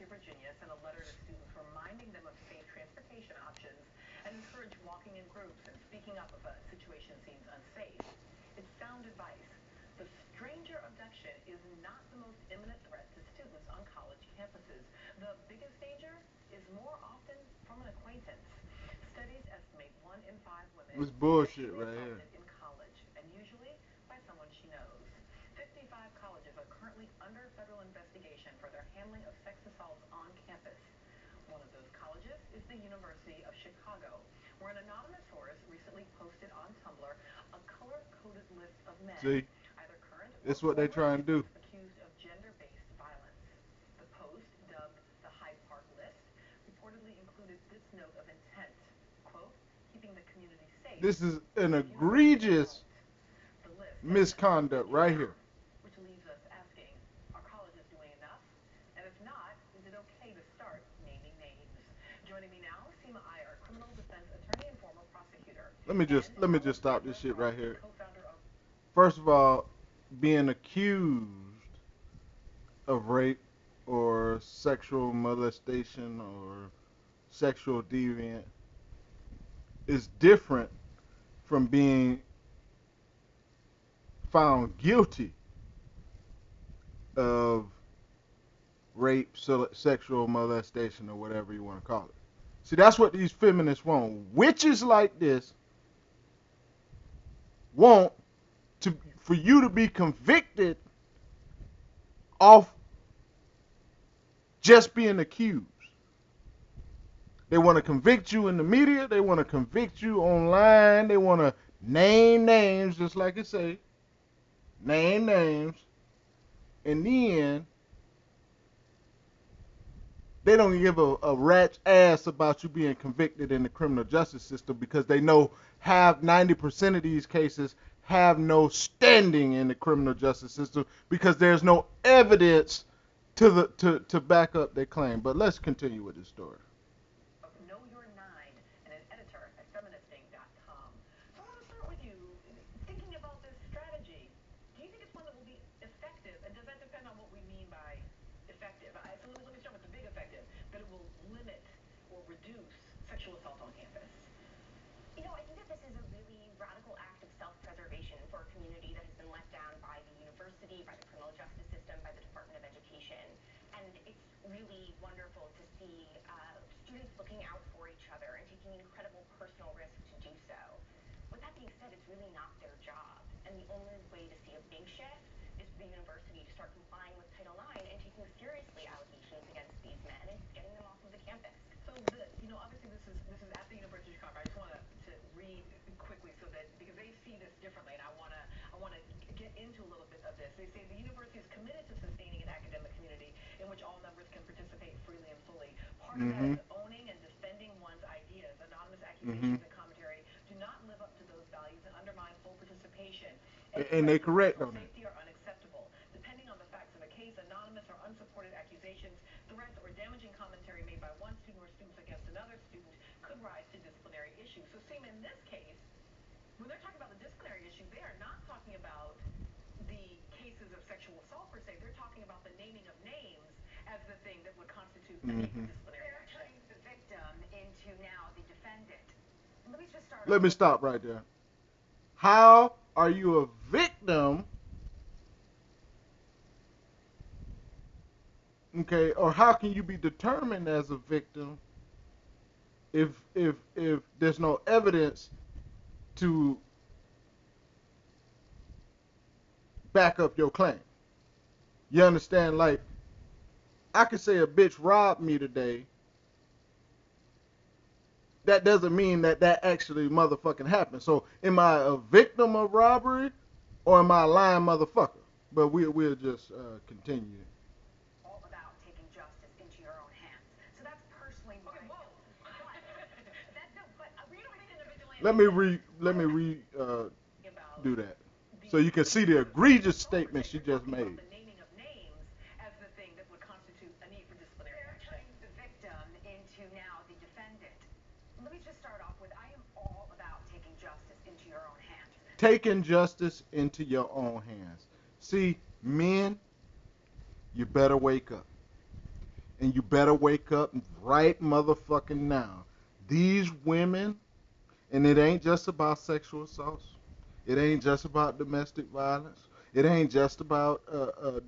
Virginia sent a letter to students reminding them of safe transportation options and encouraged walking in groups and speaking up if a situation seems unsafe. It's sound advice. The stranger abduction is not the most imminent threat to students on college campuses. The biggest danger is more often from an acquaintance. Studies estimate 1 in 5 women It's say bullshit sexually right here. assaulted in college, and usually by someone she knows. 55 colleges are currently under federal investigation for their handling of sex assaults on campus. One of those colleges is the University of Chicago, where an anonymous source recently posted on Tumblr a color-coded list of men, See, either current or it's what they former trying to do. students, accused of gender-based violence. The post, dubbed the Hyde Park List, reportedly included this note of intent, quote, keeping the community safe This is so an the university egregious won't. The list has been misconduct updated right now, here. which leaves us asking, are colleges doing enough? And if not, is it okay to start naming names? Joining me now, Seema Iyer, criminal defense attorney and former prosecutor, Let me just and let me just Alice stop this Butler shit right Carlson, here. co-founder of... First of all, being accused of rape or sexual molestation or sexual deviant is different from being found guilty of rape, sexual molestation, or whatever you want to call it. See, that's what these feminists want. Witches like this want to for you to be convicted off just being accused. They want to convict you in the media. They want to convict you online. They want to name names, just like it say, name names. And then they don't give a rat's ass about you being convicted in the criminal justice system because they know have 90% of these cases have no standing in the criminal justice system because there's no evidence to back up their claim. But let's continue with this story. Know Your Nine and an editor at feministing.com. So I want to start with you. Thinking about this strategy, do you think it's one that will be effective? And does that depend on what we mean by effective? So let me start with the big effective, that it will limit or reduce sexual assault on campus. I think that this is a really radical act of self-preservation for a community that has been let down by the university, by the criminal justice system, by the Department of Education. And it's really wonderful to see students looking out for each other and taking incredible personal risks to do so. With that being said, it's really not their job. And the only way to see a big shift is for the university to start complying with Title IX and taking seriously allegations against these men and just getting them off of the campus. So obviously this is at the University of Chicago. I just want to read quickly so that because they see this differently, and I want to get into a little bit of this. They say the university is committed to sustaining an academic community in which all members can participate freely and fully. Part of that Mm-hmm. is owning and defending one's ideas. Anonymous Mm-hmm. accusations and commentary do not live up to those values and undermine full participation. Any And they threats to correct personal on that. safety are unacceptable. Depending on the facts of a case, anonymous or unsupported accusations, threats, or damaging commentary made by one student or students against another student could rise to disciplinary issues. So, Seema, in this case, when they're talking about the disciplinary issues, they are not talking about the cases of sexual assault per se. They're talking about the naming of names as the thing that would constitute a need for Mm-hmm. disciplinary They're action. turning the victim into now the defendant. Let me just start Let off me with stop right there. How are you a victim, okay, or how can you be determined as a victim if there's no evidence to back up your claim? You understand? Like I could say a bitch robbed me today. That doesn't mean that that actually motherfucking happened. So am I a victim of robbery or am I a lying motherfucker? But we'll just continue. all about taking justice into your own hands. So that's personally Okay, my whoa. but that no, but We don't think in the vigilante Let me about do that so the you can see the cases of sexual egregious assault per statement se. she You're just talking about made. the naming of names as the thing that would constitute a need for disciplinary they're action. turning the victim into now the defendant. Let me just start off with I am all about taking justice into your own hands. Taking justice into your own hands. See, men, you better wake up. And you better wake up right motherfucking now. These women, and it ain't just about sexual assaults. It ain't just about domestic violence. It ain't just about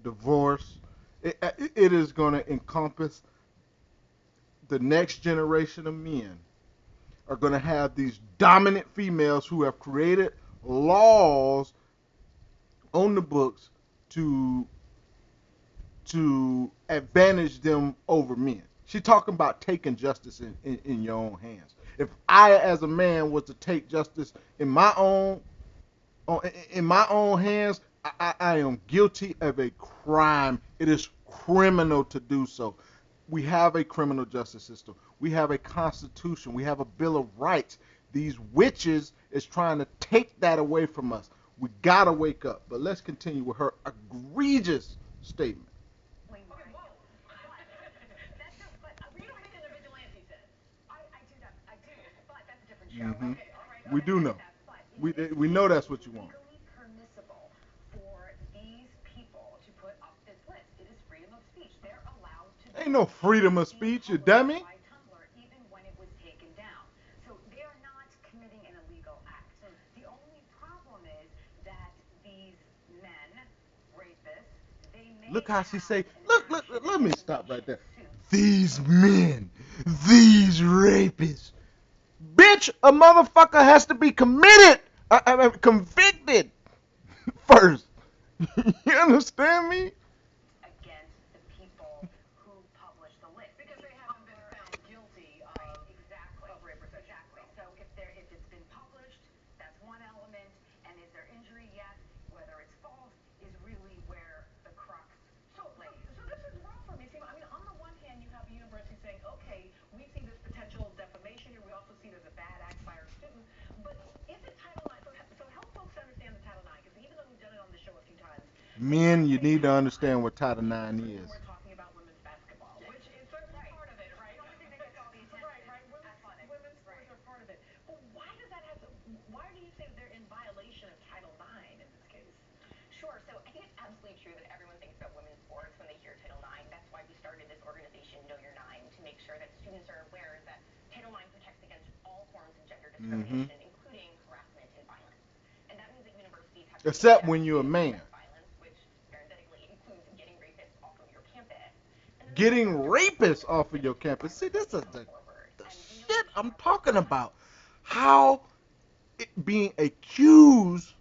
divorce. It is going to encompass the next generation of men are going to have these dominant females who have created laws on the books to advantage them over men. She's talking about taking justice in your own hands. If I, as a man, was to take justice in my own hands, I am guilty of a crime. It is criminal to do so. We have a criminal justice system. We have a constitution. We have a bill of rights. These witches is trying to take that away from us. We gotta wake up. But let's continue with her egregious statement. Okay, whoa. That's just, but we don't make an vigilante said. I do that. I do, but that's a different show. Mhm. Okay, all right. We do know. We know that's what you want. Legally permissible for these people to put up this list. It is freedom of speech. They're allowed to. Ain't no freedom of speech, you dummy. By Tumblr, even when it was taken down. So they are not committing an illegal act. The only problem is that these men, rapists, they may. Look how she say. Look. Let me stop right there. These men, these rapists. Bitch, a motherfucker has to be committed, convicted first. You understand me? Against the people who publish the list because they haven't been found guilty of rape or exactly. So if it's been published, that's one element, and is there injury? Yes. Whether it's false is really where the crux lays. So this is rough for me. See, I mean, on the one hand, you have a university saying, okay, we see this potential defamation here. We also see there's a bad act by our student. But is it Title IX? So help folks understand the Title IX, because even though we've done it on the show a few times. Men, you need to understand what Title IX is. We're talking about women's basketball, which is certainly part of it, right? The only thing that gets all the attention. Right. Women's sports are part of it. But why does that have to? Why do you say they're in violation of Title IX in this case? Sure. So I think it's absolutely true that everyone thinks about women's sports when they hear Title IX. That's why we started this organization, Know Your Nine, to make sure that students are aware that Title IX protects against all forms of gender discrimination, including harassment and violence. And that means that universities have to Except when you're a man. violence, which parenthetically includes getting rapists off of your campus. Getting rapists off of your campus. See, this is the shit I'm talking about. How being accused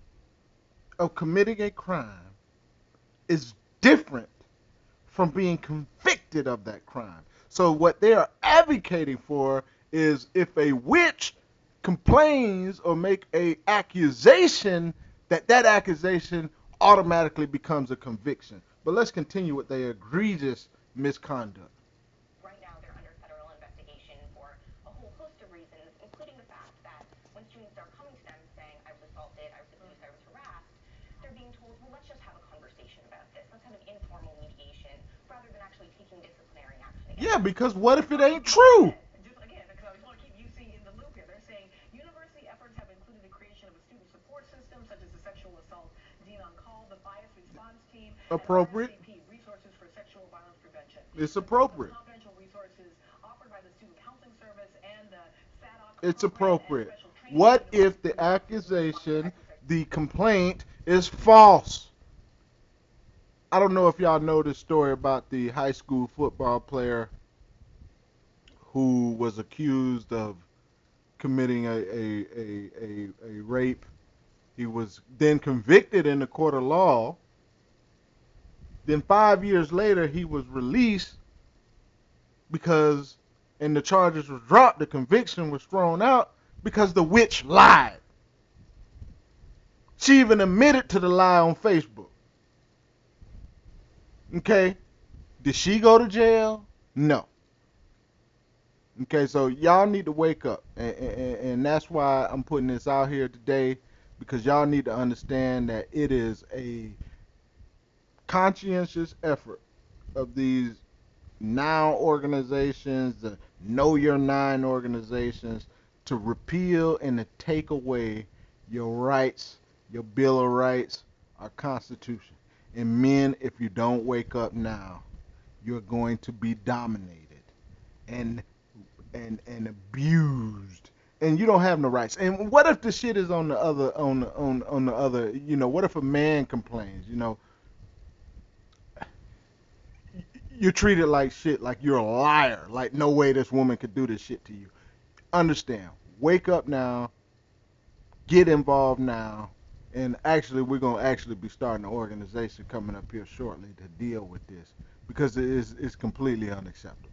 of committing a crime is different from being convicted of that crime. So what they are advocating for is if a witch complains or make a accusation, that accusation automatically becomes a conviction. But let's continue with their egregious misconduct. Right now, they're under federal investigation for a whole host of reasons, including the fact that when students are coming to them saying, I was assaulted, I was abused, I was harassed, they're being told, well, let's just have a conversation about this. Let's have an informal mediation rather than actually taking disciplinary action against them. Yeah, because what if it ain't true? Just again, because I just want to keep UC in the loop here. They're saying university efforts have included the creation of a student support system, such as the Sexual Assault Dean on Call, the Bias Response Team, Appropriate. and RSVP, Resources for Sexual Violence Prevention. It's appropriate. Confidential resources offered by the Student Counseling Service and the SADOC. It's appropriate. What if the accusation, the complaint, is false? I don't know if y'all know this story about the high school football player who was accused of committing a rape. He was then convicted in the court of law. Then 5 years later, he was released because, and the charges were dropped, the conviction was thrown out because the witch lied. She even admitted to the lie on Facebook. Okay? Did she go to jail? No. Okay, so y'all need to wake up. And that's why I'm putting this out here today, because y'all need to understand that it is a conscientious effort of these now organizations, the Know Your Nine organizations, to repeal and to take away your rights, your Bill of Rights, our Constitution. And men, if you don't wake up now, you're going to be dominated and and abused, and you don't have no rights. And what if the shit is on the other on the other? What if a man complains? You're treated like shit, like you're a liar, like no way this woman could do this shit to you. Understand? Wake up now, get involved now, and actually we're gonna actually be starting an organization coming up here shortly to deal with this because it's completely unacceptable.